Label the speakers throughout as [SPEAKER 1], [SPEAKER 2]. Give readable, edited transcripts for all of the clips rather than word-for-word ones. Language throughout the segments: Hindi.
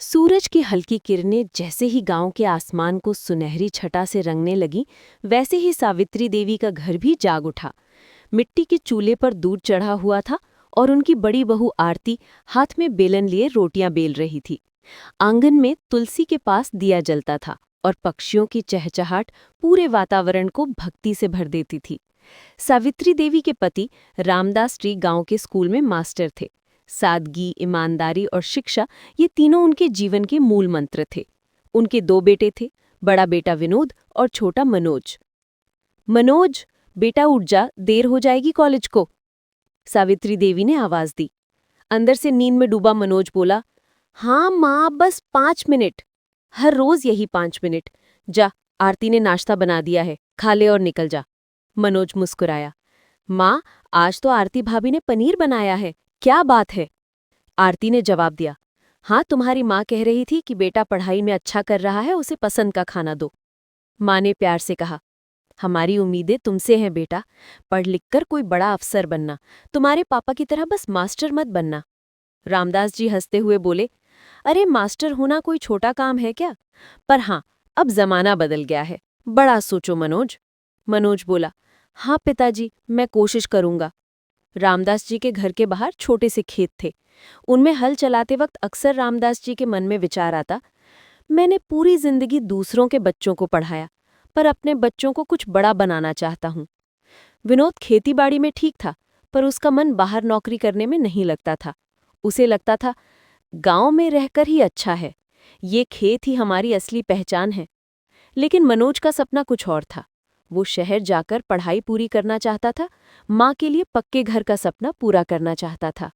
[SPEAKER 1] सूरज की हल्की किरणें जैसे ही गांव के आसमान को सुनहरी छटा से रंगने लगी, वैसे ही सावित्री देवी का घर भी जाग उठा। मिट्टी के चूल्हे पर दूध चढ़ा हुआ था और उनकी बड़ी बहू आरती हाथ में बेलन लिए रोटियां बेल रही थी। आंगन में तुलसी के पास दिया जलता था और पक्षियों की चहचहाट पूरे वातावरण को भक्ति से भर देती थी। सावित्री देवी के पति रामदास जी गांव के स्कूल में मास्टर थे। सादगी, ईमानदारी और शिक्षा, ये तीनों उनके जीवन के मूल मंत्र थे। उनके दो बेटे थे, बड़ा बेटा विनोद और छोटा मनोज। मनोज, बेटा उठ जा, देर हो जाएगी कॉलेज को, सावित्री देवी ने आवाज दी। अंदर से नींद में डूबा मनोज बोला, हाँ माँ, बस 5 मिनट। हर रोज यही 5 मिनट। जा, आरती ने नाश्ता बना दिया है, खा ले और निकल जा। मनोज मुस्कुराया। माँ, आज तो आरती भाभी ने पनीर बनाया है, क्या बात है? आरती ने जवाब दिया, हाँ, तुम्हारी माँ कह रही थी कि बेटा पढ़ाई में अच्छा कर रहा है, उसे पसंद का खाना दो। माँ ने प्यार से कहा, हमारी उम्मीदें तुमसे हैं बेटा, पढ़ लिख कर कोई बड़ा अफसर बनना, तुम्हारे पापा की तरह बस मास्टर मत बनना। रामदास जी हंसते हुए बोले, अरे मास्टर होना कोई छोटा काम है क्या? पर हाँ, अब जमाना बदल गया है, बड़ा सोचो मनोज। मनोज बोला, हाँ पिताजी, मैं कोशिश करूंगा। रामदास जी के घर के बाहर छोटे से खेत थे। उनमें हल चलाते वक्त अक्सर रामदास जी के मन में विचार आता, मैंने पूरी जिंदगी दूसरों के बच्चों को पढ़ाया, पर अपने बच्चों को कुछ बड़ा बनाना चाहता हूँ। विनोद खेतीबाड़ी में ठीक था, पर उसका मन बाहर नौकरी करने में नहीं लगता था। उसे लगता था, गांव में रहकर ही अच्छा है, ये खेत ही हमारी असली पहचान है। लेकिन मनोज का सपना कुछ और था। वो शहर जाकर पढ़ाई पूरी करना चाहता था, माँ के लिए पक्के घर का सपना पूरा करना चाहता था।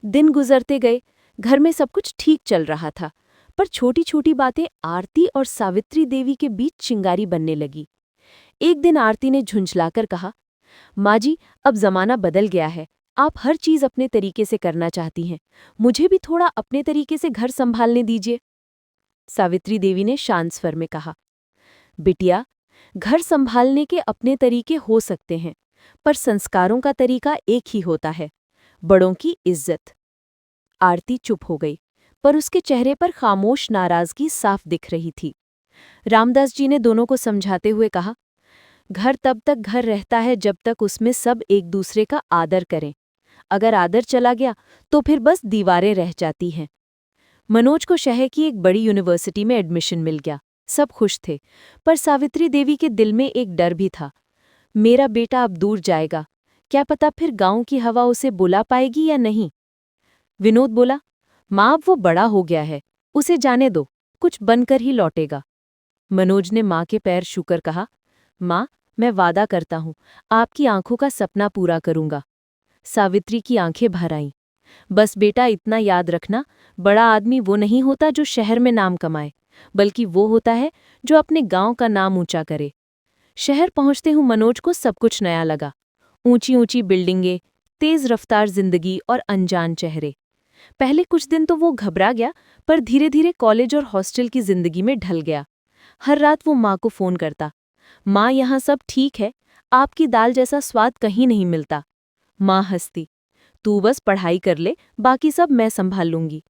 [SPEAKER 1] दिन गुजरते गए, घर में सब कुछ ठीक चल रहा था, पर छोटी छोटी बातें आरती और सावित्री देवी के बीच चिंगारी बनने लगी। एक दिन आरती ने झुंझलाकर कहा, माँ जी, अब जमाना बदल गया है, आप हर चीज अपने तरीके से करना चाहती हैं, मुझे भी थोड़ा अपने तरीके से घर संभालने दीजिए। सावित्री देवी ने शांत स्वर में कहा, बिटिया, घर संभालने के अपने तरीके हो सकते हैं, पर संस्कारों का तरीका एक ही होता है, बड़ों की इज्जत। आरती चुप हो गई, पर उसके चेहरे पर खामोश नाराजगी साफ दिख रही थी। रामदास जी ने दोनों को समझाते हुए कहा, घर तब तक घर रहता है जब तक उसमें सब एक दूसरे का आदर करें। अगर आदर चला गया तो फिर बस दीवारें रह जाती हैं। मनोज को शहर की एक बड़ी यूनिवर्सिटी में एडमिशन मिल गया। सब खुश थे, पर सावित्री देवी के दिल में एक डर भी था। मेरा बेटा अब दूर जाएगा, क्या पता फिर गांव की हवा उसे बुला पाएगी या नहीं। विनोद बोला, माँ, अब वो बड़ा हो गया है, उसे जाने दो, कुछ बनकर ही लौटेगा। मनोज ने माँ के पैर छूकर कहा, माँ, मैं वादा करता हूँ, आपकी आंखों का सपना पूरा करूंगा। सावित्री की आंखें भर आईं। बस बेटा, इतना याद रखना, बड़ा आदमी वो नहीं होता जो शहर में नाम कमाए, बल्कि वो होता है जो अपने गांव का नाम ऊंचा करे। शहर पहुंचते हुए मनोज को सब कुछ नया लगा। ऊंची ऊंची बिल्डिंगें, तेज रफ्तार जिंदगी और अनजान चेहरे। पहले कुछ दिन तो वो घबरा गया, पर धीरे धीरे कॉलेज और हॉस्टल की जिंदगी में ढल गया। हर रात वो माँ को फोन करता, माँ, यहाँ सब ठीक है, आपकी दाल जैसा स्वाद कहीं नहीं मिलता। माँ हंसती, तू बस पढ़ाई कर ले, बाकी सब मैं संभाल लूंगी।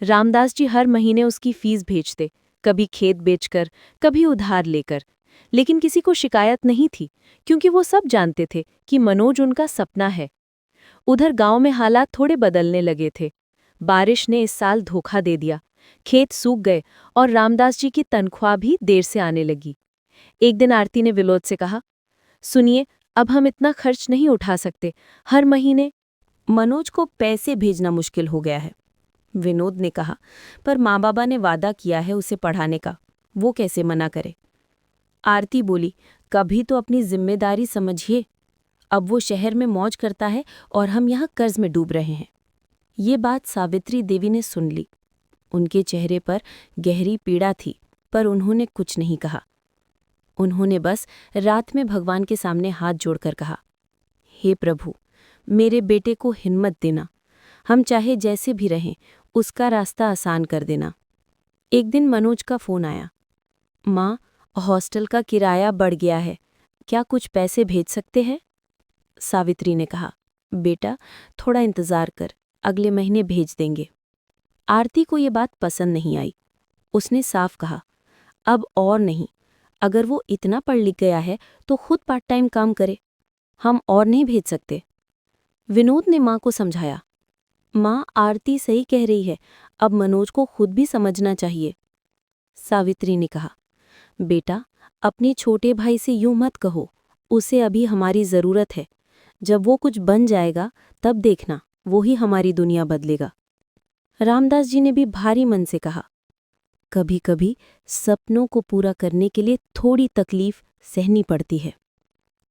[SPEAKER 1] रामदास जी हर महीने उसकी फीस भेजते, कभी खेत बेचकर, कभी उधार लेकर। लेकिन किसी को शिकायत नहीं थी, क्योंकि वो सब जानते थे कि मनोज उनका सपना है। उधर गांव में हालात थोड़े बदलने लगे थे। बारिश ने इस साल धोखा दे दिया, खेत सूख गए और रामदास जी की तनख्वाह भी देर से आने लगी। एक दिन आरती ने विनोद से कहा, सुनिए, अब हम इतना खर्च नहीं उठा सकते, हर महीने। मनोज को पैसे भेजना मुश्किल हो गया है, विनोद ने कहा, पर माँ बाबा ने वादा किया है उसे पढ़ाने का, वो कैसे मना करे। आरती बोली, कभी तो अपनी जिम्मेदारी समझिए, अब वो शहर में मौज करता है और हम यहाँ कर्ज में डूब रहे हैं। ये बात सावित्री देवी ने सुन ली। उनके चेहरे पर गहरी पीड़ा थी, पर उन्होंने कुछ नहीं कहा। उन्होंने बस रात में भगवान के सामने हाथ जोड़कर कहा, हे प्रभु, मेरे बेटे को हिम्मत देना, हम चाहे जैसे भी रहें, उसका रास्ता आसान कर देना। एक दिन मनोज का फोन आया, माँ, हॉस्टल का किराया बढ़ गया है, क्या कुछ पैसे भेज सकते हैं? सावित्री ने कहा, बेटा, थोड़ा इंतजार कर, अगले महीने भेज देंगे। आरती को ये बात पसंद नहीं आई। उसने साफ कहा, अब और नहीं, अगर वो इतना पढ़ लिख गया है तो खुद पार्ट टाइम काम करे, हम और नहीं भेज सकते। विनोद ने माँ को समझाया, माँ आरती सही कह रही है, अब मनोज को खुद भी समझना चाहिए। सावित्री ने कहा, बेटा अपने छोटे भाई से यूं मत कहो, उसे अभी हमारी ज़रूरत है, जब वो कुछ बन जाएगा तब देखना, वो ही हमारी दुनिया बदलेगा। रामदास जी ने भी भारी मन से कहा, कभी कभी सपनों को पूरा करने के लिए थोड़ी तकलीफ सहनी पड़ती है।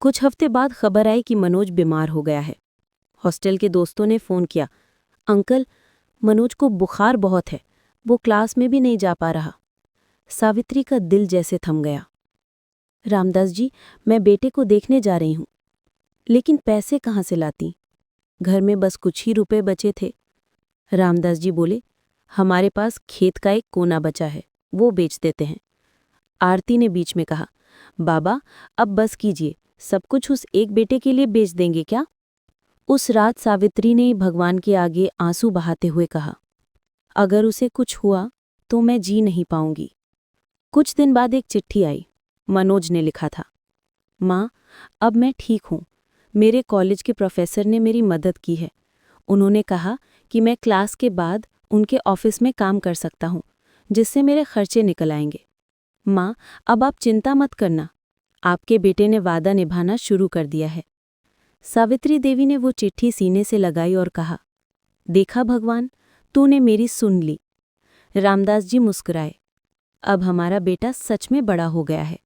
[SPEAKER 1] कुछ हफ्ते बाद खबर आई कि मनोज बीमार हो गया है। हॉस्टल के दोस्तों ने फ़ोन किया, अंकल मनोज को बुखार बहुत है, वो क्लास में भी नहीं जा पा रहा। सावित्री का दिल जैसे थम गया। रामदास जी, मैं बेटे को देखने जा रही हूं, लेकिन पैसे कहाँ से लाती? घर में बस कुछ ही रुपए बचे थे। रामदास जी बोले, हमारे पास खेत का एक कोना बचा है, वो बेच देते हैं। आरती ने बीच में कहा, बाबा अब बस कीजिए, सब कुछ उस एक बेटे के लिए बेच देंगे क्या? उस रात सावित्री ने भगवान के आगे आंसू बहाते हुए कहा, अगर उसे कुछ हुआ तो मैं जी नहीं पाऊंगी। कुछ दिन बाद एक चिट्ठी आई। मनोज ने लिखा था, माँ अब मैं ठीक हूँ, मेरे कॉलेज के प्रोफेसर ने मेरी मदद की है। उन्होंने कहा कि मैं क्लास के बाद उनके ऑफिस में काम कर सकता हूँ, जिससे मेरे खर्चे निकल आएंगे। माँ अब आप चिंता मत करना, आपके बेटे ने वादा निभाना शुरू कर दिया है। सावित्री देवी ने वो चिट्ठी सीने से लगाई और कहा, देखा भगवान, तूने मेरी सुन ली। रामदास जी मुस्कुराए, अब हमारा बेटा सच में बड़ा हो गया है।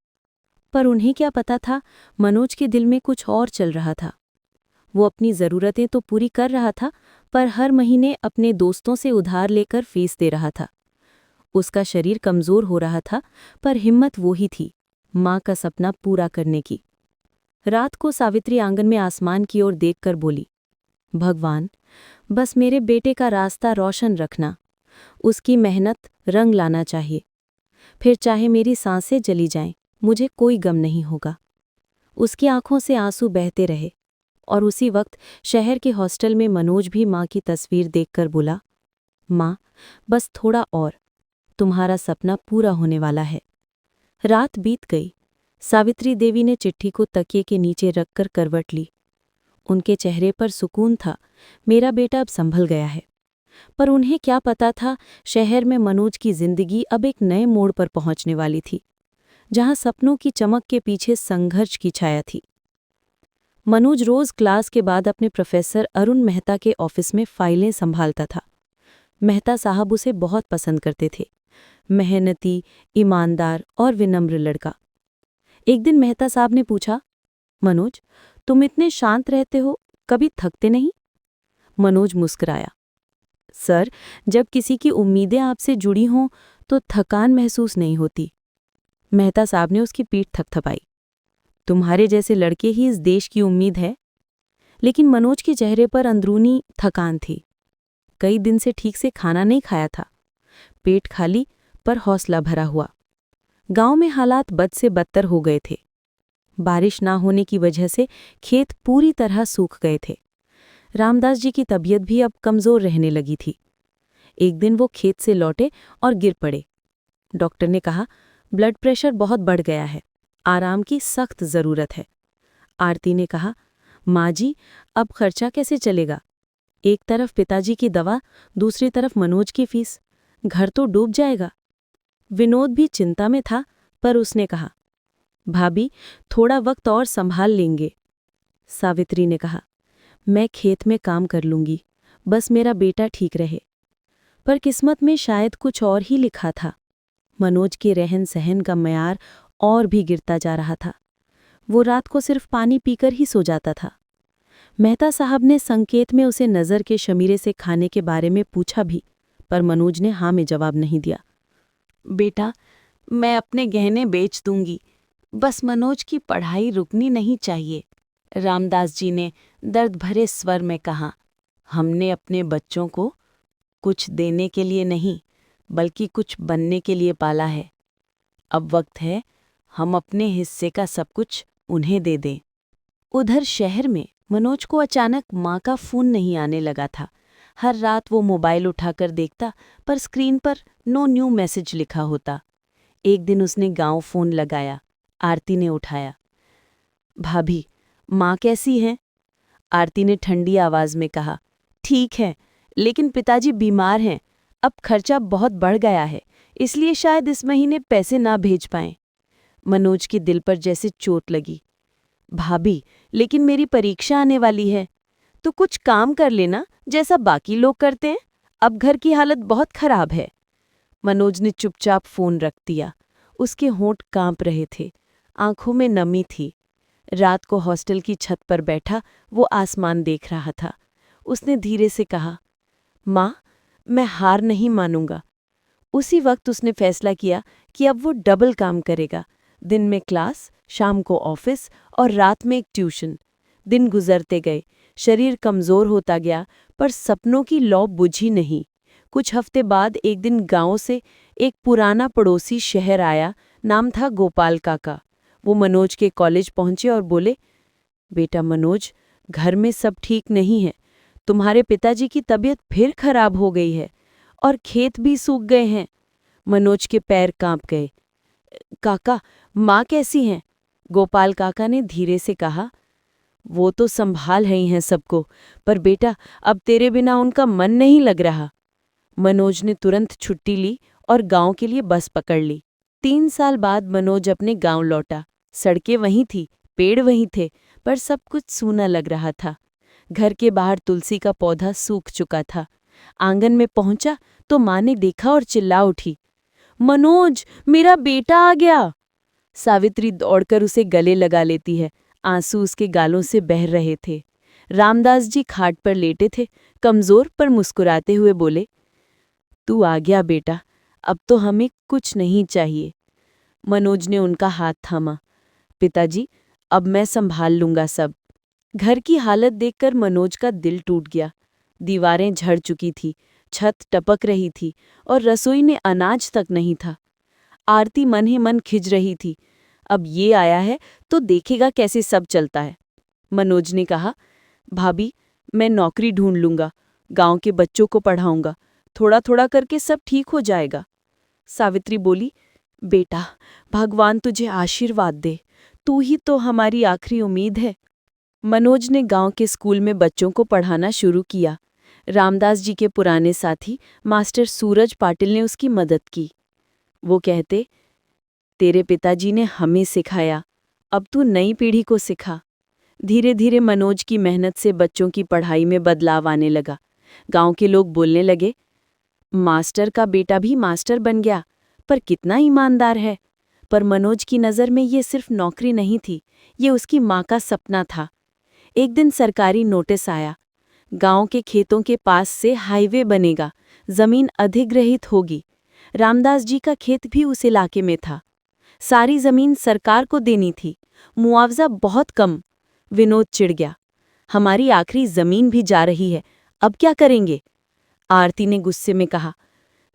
[SPEAKER 1] पर उन्हें क्या पता था, मनोज के दिल में कुछ और चल रहा था। वो अपनी ज़रूरतें तो पूरी कर रहा था, पर हर महीने अपने दोस्तों से उधार लेकर फीस दे रहा था। उसका शरीर कमज़ोर हो रहा था, पर हिम्मत वो ही थी, माँ का सपना पूरा करने की। रात को सावित्री आंगन में आसमान की ओर देखकर बोली, भगवान बस मेरे बेटे का रास्ता रोशन रखना, उसकी मेहनत रंग लाना चाहिए, फिर चाहे मेरी सांसें जली जाएं, मुझे कोई गम नहीं होगा। उसकी आंखों से आंसू बहते रहे और उसी वक्त शहर के हॉस्टल में मनोज भी माँ की तस्वीर देखकर बोला, माँ बस थोड़ा और, तुम्हारा सपना पूरा होने वाला है। रात बीत गई। सावित्री देवी ने चिट्ठी को तकिए के नीचे रखकर करवट ली। उनके चेहरे पर सुकून था, मेरा बेटा अब संभल गया है। पर उन्हें क्या पता था, शहर में मनोज की जिंदगी अब एक नए मोड़ पर पहुंचने वाली थी, जहां सपनों की चमक के पीछे संघर्ष की छाया थी। मनोज रोज क्लास के बाद अपने प्रोफेसर अरुण मेहता के ऑफिस में फाइलें संभालता था। मेहता साहब उसे बहुत पसंद करते थे, मेहनती, ईमानदार और विनम्र लड़का। एक दिन मेहता साहब ने पूछा, मनोज तुम इतने शांत रहते हो, कभी थकते नहीं? मनोज मुस्कुराया, सर जब किसी की उम्मीदें आपसे जुड़ी हों तो थकान महसूस नहीं होती। मेहता साहब ने उसकी पीठ थपथपाई, तुम्हारे जैसे लड़के ही इस देश की उम्मीद है। लेकिन मनोज के चेहरे पर अंदरूनी थकान थी। कई दिन से ठीक से खाना नहीं खाया था, पेट खाली पर हौसला भरा हुआ। गांव में हालात बद से बदतर हो गए थे। बारिश ना होने की वजह से खेत पूरी तरह सूख गए थे। रामदास जी की तबीयत भी अब कमज़ोर रहने लगी थी। एक दिन वो खेत से लौटे और गिर पड़े। डॉक्टर ने कहा, ब्लड प्रेशर बहुत बढ़ गया है, आराम की सख्त ज़रूरत है। आरती ने कहा, माँ जी अब खर्चा कैसे चलेगा? एक तरफ पिताजी की दवा, दूसरी तरफ मनोज की फीस, घर तो डूब जाएगा। विनोद भी चिंता में था, पर उसने कहा, भाभी थोड़ा वक्त और संभाल लेंगे। सावित्री ने कहा, मैं खेत में काम कर लूंगी, बस मेरा बेटा ठीक रहे। पर किस्मत में शायद कुछ और ही लिखा था। मनोज के रहन सहन का मयार और भी गिरता जा रहा था। वो रात को सिर्फ पानी पीकर ही सो जाता था। मेहता साहब ने संकेत में उसे नज़र के शमीरे से खाने के बारे में पूछा भी, पर मनोज ने हाँ में जवाब नहीं दिया। बेटा मैं अपने गहने बेच दूंगी, बस मनोज की पढ़ाई रुकनी नहीं चाहिए। रामदास जी ने दर्द भरे स्वर में कहा, हमने अपने बच्चों को कुछ देने के लिए नहीं, बल्कि कुछ बनने के लिए पाला है। अब वक्त है हम अपने हिस्से का सब कुछ उन्हें दे दें। उधर शहर में मनोज को अचानक माँ का फ़ोन नहीं आने लगा था। हर रात वो मोबाइल उठाकर देखता, पर स्क्रीन पर नो न्यू मैसेज लिखा होता। एक दिन उसने गांव फ़ोन लगाया। आरती ने उठाया। भाभी, माँ कैसी हैं? आरती ने ठंडी आवाज़ में कहा, ठीक है, लेकिन पिताजी बीमार हैं। अब खर्चा बहुत बढ़ गया है, इसलिए शायद इस महीने पैसे ना भेज पाएं। मनोज के दिल पर जैसे चोट लगी। भाभी, लेकिन मेरी परीक्षा आने वाली है, तो कुछ काम कर लेना जैसा बाकी लोग करते हैं। अब घर की हालत बहुत खराब है। मनोज ने चुपचाप फ़ोन रख दिया। उसके होंठ कांप रहे थे, आंखों में नमी थी। रात को हॉस्टल की छत पर बैठा वो आसमान देख रहा था। उसने धीरे से कहा, माँ, मैं हार नहीं मानूंगा। उसी वक्त उसने फैसला किया कि अब वो डबल काम करेगा। दिन में क्लास, शाम को ऑफिस और रात में एक ट्यूशन। दिन गुजरते गए, शरीर कमज़ोर होता गया, पर सपनों की लौ बुझी नहीं। कुछ हफ्ते बाद एक दिन गांव से एक पुराना पड़ोसी शहर आया। नाम था गोपाल काका। वो मनोज के कॉलेज पहुंचे और बोले, बेटा मनोज, घर में सब ठीक नहीं है। तुम्हारे पिताजी की तबीयत फिर खराब हो गई है और खेत भी सूख गए हैं। मनोज के पैर कांप गए। काका, माँ कैसी हैं? गोपाल काका ने धीरे से कहा, वो तो संभाल रही हैं सबको, पर बेटा अब तेरे बिना उनका मन नहीं लग रहा। मनोज ने तुरंत छुट्टी ली और गांव के लिए बस पकड़ ली। 3 साल बाद मनोज अपने गांव लौटा। सड़कें वहीं थी, पेड़ वहीं थे, पर सब कुछ सूना लग रहा था। घर के बाहर तुलसी का पौधा सूख चुका था। आंगन में पहुंचा तो माँ ने देखा और चिल्ला उठी, मनोज, मेरा बेटा आ गया। सावित्री दौड़कर उसे गले लगा लेती है। आंसू उसके गालों से बह रहे थे। रामदास जी खाट पर लेटे थे, कमजोर पर मुस्कुराते हुए बोले, तू आ गया बेटा, अब तो हमें कुछ नहीं चाहिए। मनोज ने उनका हाथ थामा। पिताजी, अब मैं संभाल लूंगा सब। घर की हालत देखकर मनोज का दिल टूट गया। दीवारें झड़ चुकी थी, छत टपक रही थी और रसोई में अनाज तक नहीं था। आरती मन ही मन खिज रही थी। अब ये आया है तो देखेगा कैसे सब चलता है। मनोज ने कहा, भाभी, मैं नौकरी ढूंढ लूंगा, गांव के बच्चों को पढ़ाऊंगा, थोड़ा थोड़ा करके सब ठीक हो जाएगा। सावित्री बोली, बेटा, भगवान तुझे आशीर्वाद दे, तू ही तो हमारी आखिरी उम्मीद है। मनोज ने गांव के स्कूल में बच्चों को पढ़ाना शुरू किया। रामदास जी के पुराने साथी मास्टर सूरज पाटिल ने उसकी मदद की। वो कहते, तेरे पिताजी ने हमें सिखाया, अब तू नई पीढ़ी को सिखा। धीरे धीरे मनोज की मेहनत से बच्चों की पढ़ाई में बदलाव आने लगा। गांव के लोग बोलने लगे, मास्टर का बेटा भी मास्टर बन गया, पर कितना ईमानदार है। पर मनोज की नज़र में ये सिर्फ नौकरी नहीं थी, ये उसकी माँ का सपना था। एक दिन सरकारी नोटिस आया, गांव के खेतों के पास से हाईवे बनेगा, जमीन अधिग्रहित होगी। रामदास जी का खेत भी उस इलाके में था। सारी जमीन सरकार को देनी थी, मुआवजा बहुत कम। विनोद चिढ़ गया, हमारी आखिरी जमीन भी जा रही है, अब क्या करेंगे? आरती ने गुस्से में कहा,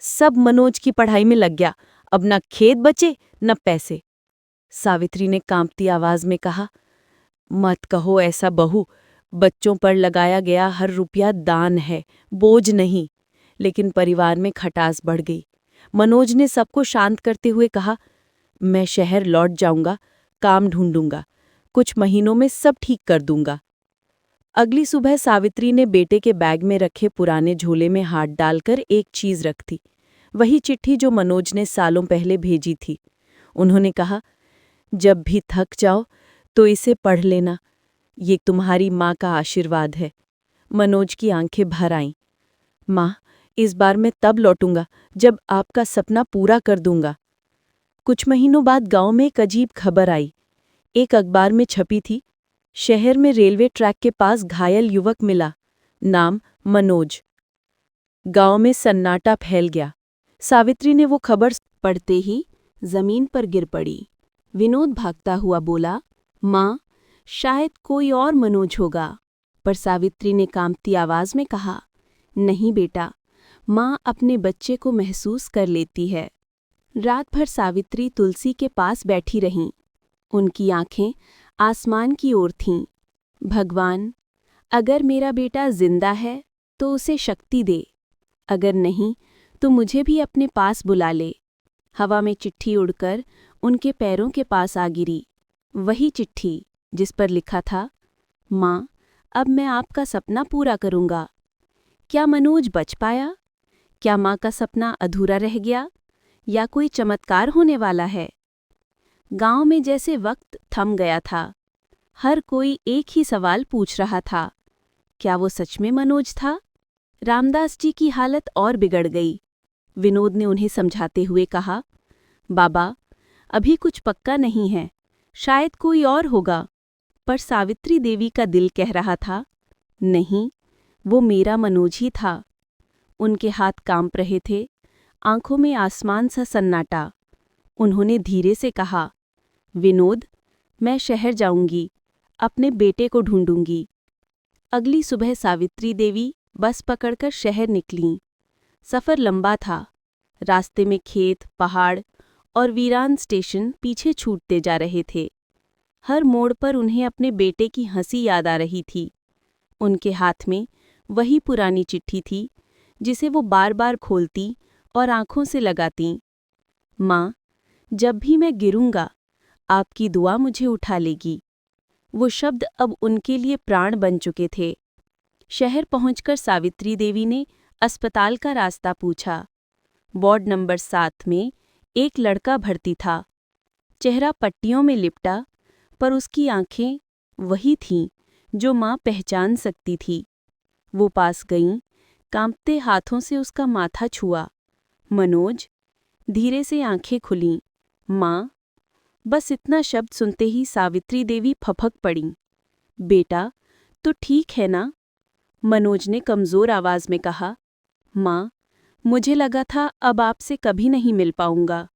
[SPEAKER 1] सब मनोज की पढ़ाई में लग गया, अब न खेत बचे न पैसे। सावित्री ने कांपती आवाज में कहा, मत कहो ऐसा बहू, बच्चों पर लगाया गया हर रुपया दान है, बोझ नहीं। लेकिन परिवार में खटास बढ़ गई। मनोज ने सबको शांत करते हुए कहा, मैं शहर लौट जाऊंगा, काम ढूंढूंगा, कुछ महीनों में सब ठीक कर दूंगा। अगली सुबह सावित्री ने बेटे के बैग में रखे पुराने झोले में हाथ डालकर एक चीज रख दी, वही चिट्ठी जो मनोज ने सालों पहले भेजी थी। उन्होंने कहा, जब भी थक जाओ तो इसे पढ़ लेना, ये तुम्हारी माँ का आशीर्वाद है। मनोज की आंखें भर आईं। माँ, इस बार मैं तब लौटूंगा जब आपका सपना पूरा कर दूंगा। कुछ महीनों बाद गांव में एक अजीब खबर आई। एक अखबार में छपी थी, शहर में रेलवे ट्रैक के पास घायल युवक मिला, नाम मनोज। गांव में सन्नाटा फैल गया। सावित्री ने वो खबर पढ़ते ही जमीन पर गिर पड़ी। विनोद भागता हुआ बोला, माँ, शायद कोई और मनोज होगा। पर सावित्री ने कांपती आवाज में कहा, नहीं बेटा, माँ अपने बच्चे को महसूस कर लेती है। रात भर सावित्री तुलसी के पास बैठी रहीं। उनकी आंखें आसमान की ओर थीं। भगवान, अगर मेरा बेटा जिंदा है
[SPEAKER 2] तो उसे शक्ति दे, अगर नहीं तो मुझे भी अपने पास बुला ले। हवा में चिट्ठी उड़कर उनके पैरों के पास आ गिरी, वही चिट्ठी जिस पर लिखा था, माँ, अब मैं आपका सपना पूरा करूँगा। क्या मनोज बच पाया? क्या माँ का सपना अधूरा रह गया, या कोई चमत्कार होने वाला है? गांव में जैसे वक्त थम गया था। हर कोई एक ही सवाल पूछ रहा था, क्या वो सच में मनोज था? रामदास जी की हालत और बिगड़ गई। विनोद ने उन्हें समझाते हुए कहा, बाबा, अभी कुछ पक्का नहीं है, शायद कोई और होगा। पर सावित्री देवी का दिल कह रहा था, नहीं, वो मेरा मनोज ही था। उनके हाथ कांप रहे थे, आंखों में आसमान सा सन्नाटा। उन्होंने धीरे से कहा, विनोद, मैं शहर जाऊंगी, अपने बेटे को ढूंढूंगी। अगली सुबह सावित्री देवी बस पकड़कर शहर निकलीं। सफ़र लंबा था। रास्ते में खेत, पहाड़ और वीरान स्टेशन पीछे छूटते जा रहे थे। हर मोड़ पर उन्हें अपने बेटे की हंसी याद आ रही थी। उनके हाथ में वही पुरानी चिट्ठी थी जिसे वो बार बार खोलती और आंखों से लगाती। माँ, जब भी मैं गिरूंगा, आपकी दुआ मुझे उठा लेगी। वो शब्द अब उनके लिए प्राण बन चुके थे। शहर पहुंचकर सावित्री देवी ने अस्पताल का रास्ता पूछा। वार्ड नंबर 7 में एक लड़का भर्ती था। चेहरा पट्टियों में लिपटा, पर उसकी आंखें वही थीं जो माँ पहचान सकती थी। वो पास गईं, कांपते हाथों से उसका माथा छुआ। मनोज। धीरे से आंखें खुलीं। माँ। बस इतना शब्द सुनते ही सावित्री देवी फपक पड़ीं। बेटा, तो ठीक है ना? मनोज ने कमज़ोर आवाज़ में कहा। माँ, मुझे लगा था अब आपसे कभी नहीं मिल पाऊंगा।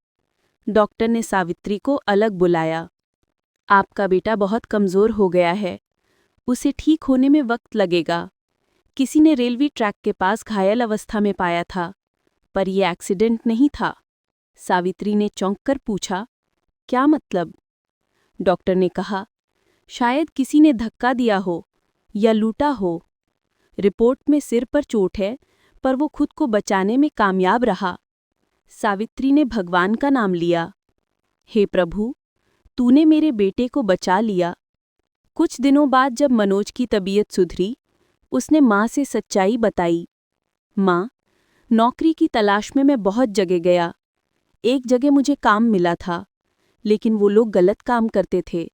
[SPEAKER 2] डॉक्टर ने सावित्री को अलग बुलाया। आपका बेटा बहुत कमज़ोर हो गया है, उसे ठीक होने में वक्त लगेगा। किसी ने रेलवे ट्रैक के पास घायल अवस्था में पाया था, पर यह एक्सीडेंट नहीं था। सावित्री ने चौंक कर पूछा, क्या मतलब? डॉक्टर ने कहा, शायद किसी ने धक्का दिया हो या लूटा हो। रिपोर्ट में सिर पर चोट है, पर वो खुद को बचाने में कामयाब रहा। सावित्री ने भगवान का नाम लिया। हे प्रभु, तूने मेरे बेटे को बचा लिया। कुछ दिनों बाद जब मनोज की तबीयत सुधरी, उसने माँ से सच्चाई बताई। माँ, नौकरी की तलाश में मैं बहुत जगह गया। एक जगह मुझे काम मिला था, लेकिन वो लोग गलत काम करते थे।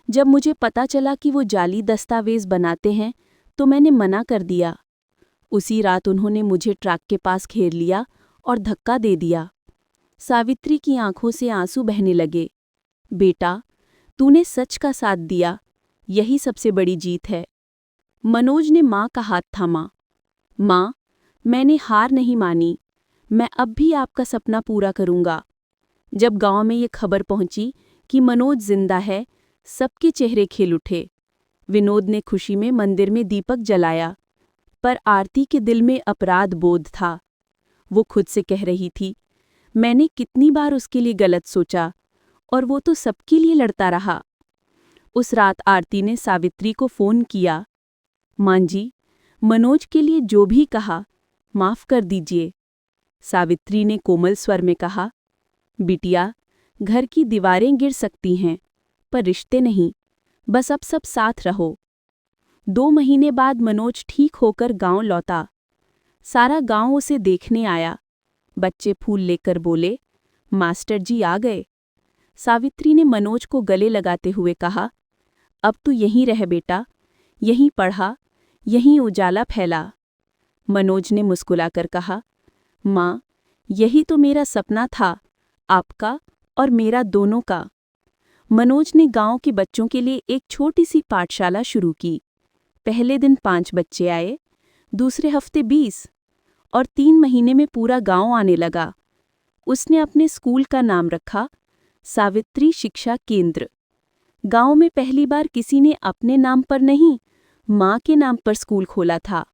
[SPEAKER 2] जब मुझे पता चला कि वो जाली दस्तावेज बनाते हैं, तो मैंने मना कर दिया। उसी रात उन्होंने मुझे ट्रक के पास घेर लिया और धक्का दे दिया। सावित्री की आंखों से आंसू बहने लगे। बेटा, तूने सच का साथ दिया, यही सबसे बड़ी जीत है। मनोज ने माँ का हाथ थामा। माँ, मैंने हार नहीं मानी, मैं अब भी आपका सपना पूरा करूँगा। जब गांव में ये खबर पहुंची कि मनोज जिंदा है, सबके चेहरे खिल उठे। विनोद ने खुशी में मंदिर में दीपक जलाया, पर आरती के दिल में अपराध बोध था। वो खुद से कह रही थी, मैंने कितनी बार उसके लिए गलत सोचा, और वो तो सबके लिए लड़ता रहा। उस रात आरती ने सावित्री को फ़ोन किया। माँ जी, मनोज के लिए जो भी कहा, माफ़ कर दीजिए। सावित्री ने कोमल स्वर में कहा, बिटिया, घर की दीवारें गिर सकती हैं, पर रिश्ते नहीं। बस अब सब साथ रहो। 2 महीने बाद मनोज ठीक होकर गांव लौटा। सारा गांव उसे देखने आया। बच्चे फूल लेकर बोले, मास्टर जी आ गए। सावित्री ने मनोज को गले लगाते हुए कहा, अब तू यहीं रह बेटा, यहीं पढ़ा, यहीं उजाला फैला। मनोज ने मुस्कुराकर कहा, माँ, यही तो मेरा सपना था, आपका और मेरा दोनों का। मनोज ने गांव के बच्चों के लिए एक छोटी सी पाठशाला शुरू की। पहले दिन 5 बच्चे आए, दूसरे हफ्ते 20, और 3 महीने में पूरा गांव आने लगा। उसने अपने स्कूल का नाम रखा, सावित्री शिक्षा केंद्र। गांव में पहली बार किसी ने अपने नाम पर नहीं, माँ के नाम पर स्कूल खोला था।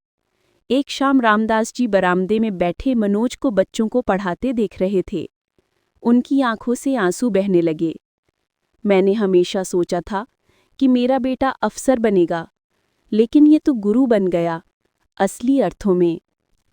[SPEAKER 2] एक शाम रामदास जी बरामदे में बैठे मनोज को बच्चों को पढ़ाते देख रहे थे। उनकी आंखों से आंसू बहने लगे। मैंने हमेशा सोचा था कि मेरा बेटा अफसर बनेगा, लेकिन ये तो गुरु बन गया। असली अर्थों में।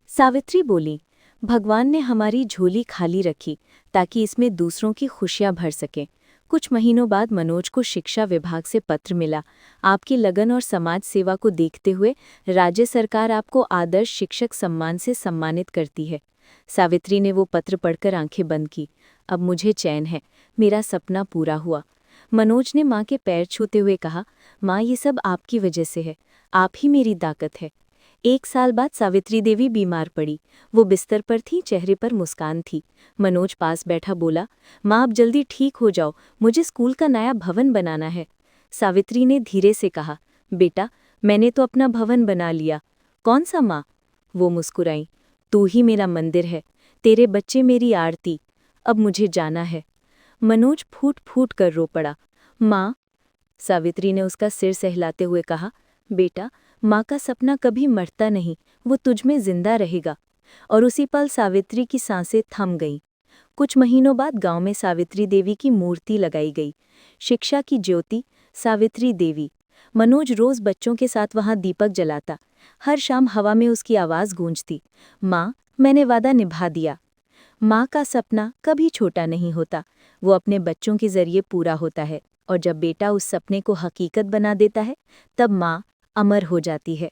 [SPEAKER 1] सावित्री बोली, भगवान ने हमारी झोली खाली रखी ताकि इसमें दूसरों की खुशियां भर सकें। कुछ महीनों बाद मनोज को शिक्षा विभाग से पत्र मिला। आपकी लगन और समाज सेवा को देखते हुए राज्य सरकार आपको आदर्श शिक्षक सम्मान से सम्मानित करती है। सावित्री ने वो पत्र पढ़कर आंखें बंद की। अब मुझे चैन है, मेरा सपना पूरा हुआ। मनोज ने माँ के पैर छूते हुए कहा, माँ ये सब आपकी वजह से है, आप ही मेरी ताकत है। 1 साल बाद सावित्री देवी बीमार पड़ी। वो बिस्तर पर थी, चेहरे पर मुस्कान थी। मनोज पास बैठा बोला, माँ अब जल्दी ठीक हो जाओ, मुझे स्कूल का नया भवन बनाना है। सावित्री ने धीरे से कहा, बेटा मैंने तो अपना भवन बना लिया। कौन सा माँ? वो मुस्कुराई, तू ही मेरा मंदिर है, तेरे बच्चे मेरी आरती। अब मुझे जाना है। मनोज फूट फूट कर रो पड़ा। माँ, सावित्री ने उसका सिर सहलाते हुए कहा, बेटा माँ का सपना कभी मरता नहीं, वो तुझ में जिंदा रहेगा। और उसी पल सावित्री की सांसें थम गईं। कुछ महीनों बाद गांव में सावित्री देवी की मूर्ति लगाई गई। शिक्षा की ज्योति सावित्री देवी। मनोज रोज बच्चों के साथ वहां दीपक जलाता। हर शाम हवा में उसकी आवाज गूंजती, माँ मैंने वादा निभा दिया। माँ का सपना कभी छोटा नहीं होता, वो अपने बच्चों के जरिए पूरा होता है। और जब बेटा उस सपने को हकीकत बना देता है, तब माँ अमर हो जाती है।